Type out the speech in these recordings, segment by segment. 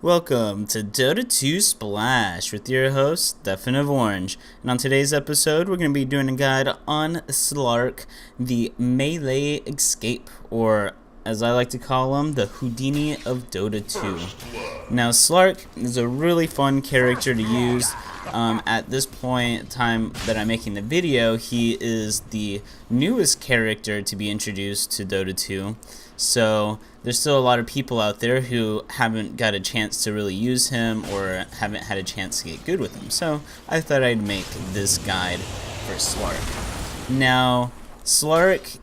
Welcome to Dota2 Splash with your host, Stefan of Orange. And on today's episode, we're going to be doing a guide on Slark, the melee escape, or as I like to call him, the Houdini of Dota2. Now, Slark is a really fun character to use. At this point in time that I'm making the video, he is the newest character to be introduced to Dota 2. So there's still a lot of people out there who haven't got a chance to really use him or haven't had a chance to get good with him. So I thought I'd make this guide for Slark. Now, Slark,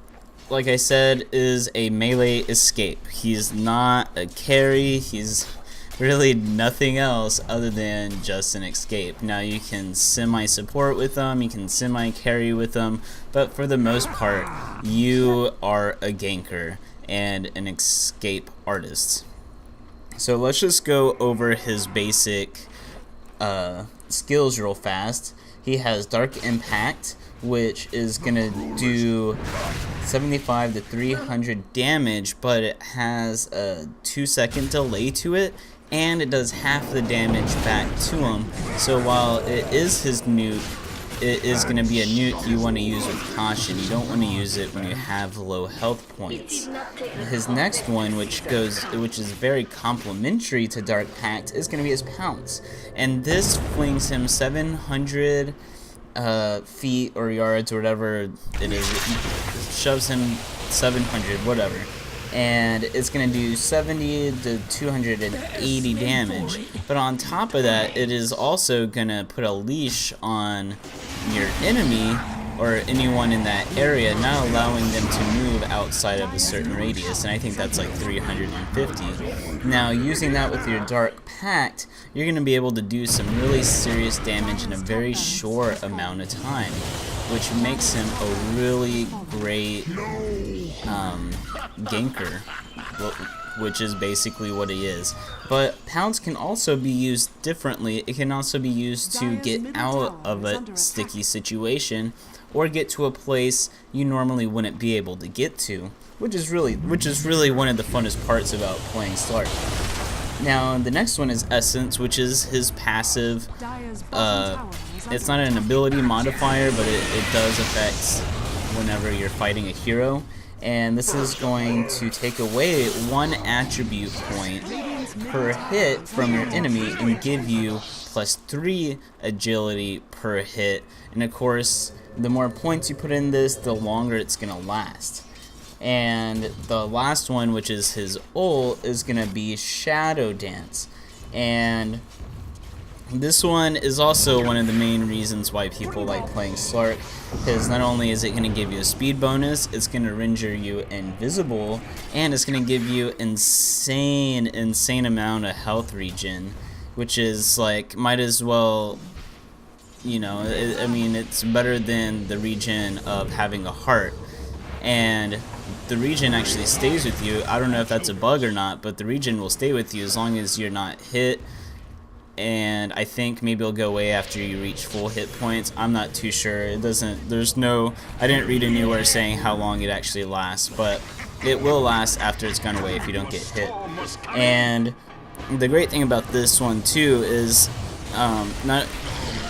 like I said, is a melee escape. He's not a carry. He's really nothing else other than just an escape. Now you can semi-support with them, you can semi-carry with them, but for the most part, you are a ganker and an escape artist. So let's just go over his basic skills real fast. He has Dark Impact, which is gonna do 75 to 300 damage, but it has a 2-second delay to it, and it does half the damage back to him. So while it is his nuke, it is going to be a nuke you want to use with caution. You don't want to use it when you have low health points. His next one, which is very complementary to Dark Pact, is going to be his Pounce, and this flings him 700 feet or yards or whatever it is. It shoves him 700, whatever. And it's going to do 70 to 280 damage. But on top of that, it is also going to put a leash on your enemy or anyone in that area, not allowing them to move outside of a certain radius, and I think that's like 350. Now, using that with your Dark Pact, you're going to be able to do some really serious damage in a very short amount of time, which makes him a really great ganker, which is basically what he is. But Pounce can also be used differently. It can also be used to get out of a sticky situation or get to a place you normally wouldn't be able to get to, which is really one of the funnest parts about playing Slark. Now, the next one is Essence, which is his passive. It's not an ability modifier, but it does affect whenever you're fighting a hero. And this is going to take away 1 attribute point per hit from your enemy and give you +3 agility per hit. And of course, the more points you put in this, the longer it's going to last. And the last one, which is his ult, is going to be Shadow Dance. And this one is also one of the main reasons why people like playing Slark, because not only is it going to give you a speed bonus, it's going to render you invisible, and it's going to give you insane amount of health regen, which is like, might as well, you know, I mean, it's better than the regen of having a heart. And the regen actually stays with you. I don't know if that's a bug or not, but the regen will stay with you as long as you're not hit. And I think maybe it'll go away after you reach full hit points. I'm not too sure. It doesn't, I didn't read anywhere saying how long it actually lasts, but it will last after it's gone away if you don't get hit. And the great thing about this one too is not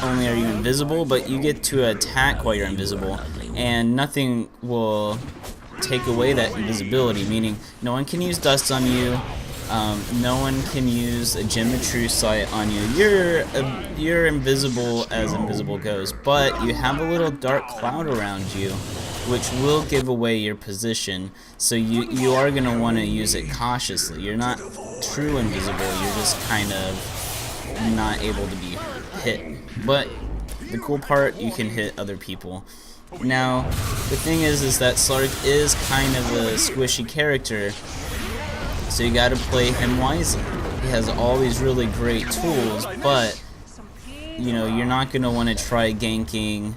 only are you invisible, but you get to attack while you're invisible, and nothing will take away that invisibility, meaning no one can use dust on you. No one can use a gem of true sight on you. You're invisible as invisible goes, but you have a little dark cloud around you, which will give away your position. So you are going to want to use it cautiously. You're not true invisible. You're just kind of not able to be hit. But the cool part, you can hit other people. Now, the thing is that Slark is kind of a squishy character, so you gotta play him wisely. He has all these really great tools, but you know, you're not gonna want to try ganking,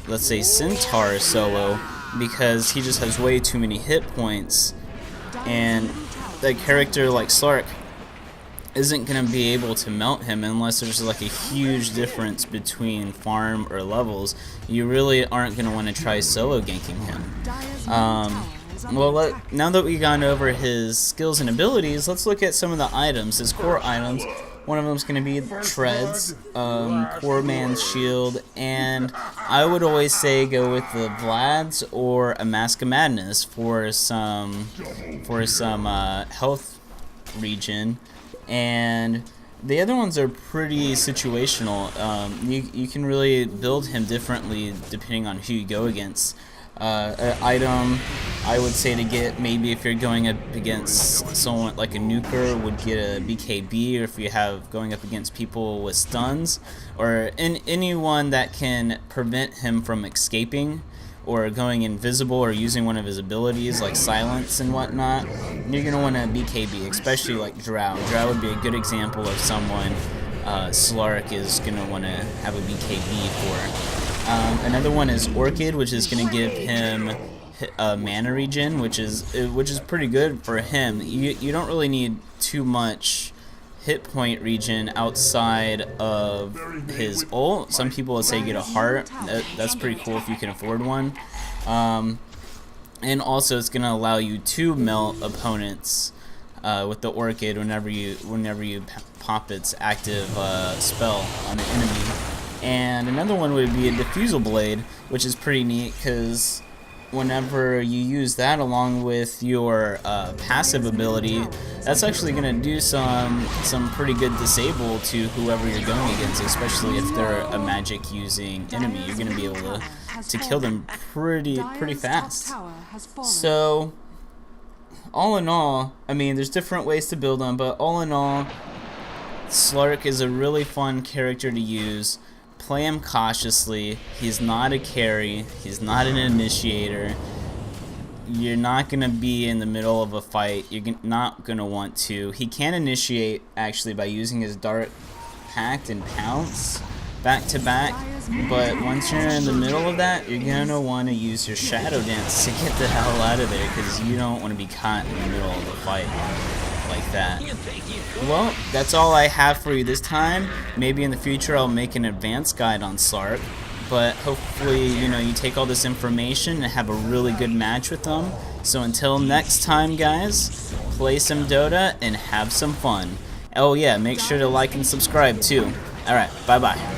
let's say, Centaur solo, because he just has way too many hit points, and a character like Slark isn't gonna be able to melt him unless there's like a huge difference between farm or levels. You really aren't gonna want to try solo ganking him. Well, now that we've gone over his skills and abilities, let's look at some of the items, his core items. One of them is going to be Treads, Poor Man's Shield, and I would always say go with the Vlad's or a Mask of Madness for some health regen. And the other ones are pretty situational. You can really build him differently depending on who you go against. An item I would say to get, maybe if you're going up against someone like a nuker, would get a BKB, or if you have going up against people with stuns, or anyone that can prevent him from escaping or going invisible or using one of his abilities like silence and whatnot, you're going to want a BKB, especially like Drow. Drow would be a good example of someone Slark is going to want to have a BKB for. Another one is Orchid, which is going to give him mana regen, which is pretty good for him. You don't really need too much hit point regen outside of his ult. Some people will say get a heart. That's pretty cool if you can afford one. And also it's going to allow you to melt opponents with the Orchid whenever you pop its active spell on an enemy. And another one would be a Diffusal Blade, which is pretty neat because whenever you use that along with your passive ability, that's actually going to do some pretty good disable to whoever you're going against, especially if they're a magic using enemy. You're going to be able to kill them pretty fast. So all in all, I mean, there's different ways to build them, but all in all, Slark is a really fun character to use. Play him cautiously. He's not a carry. He's not an initiator. You're not going to be in the middle of a fight. You're not going to want to. He can initiate, actually, by using his Dark Pact and Pounce back to back. But once you're in the middle of that, you're going to want to use your Shadow Dance to get the hell out of there, because you don't want to be caught in the middle of the fight like that. Well, that's all I have for you this time. Maybe in the future I'll make an advanced guide on Slark, but hopefully, you know, you take all this information and have a really good match with them. So until next time, guys, play some Dota and have some fun. Oh yeah, make sure to like and subscribe too. Alright, bye bye.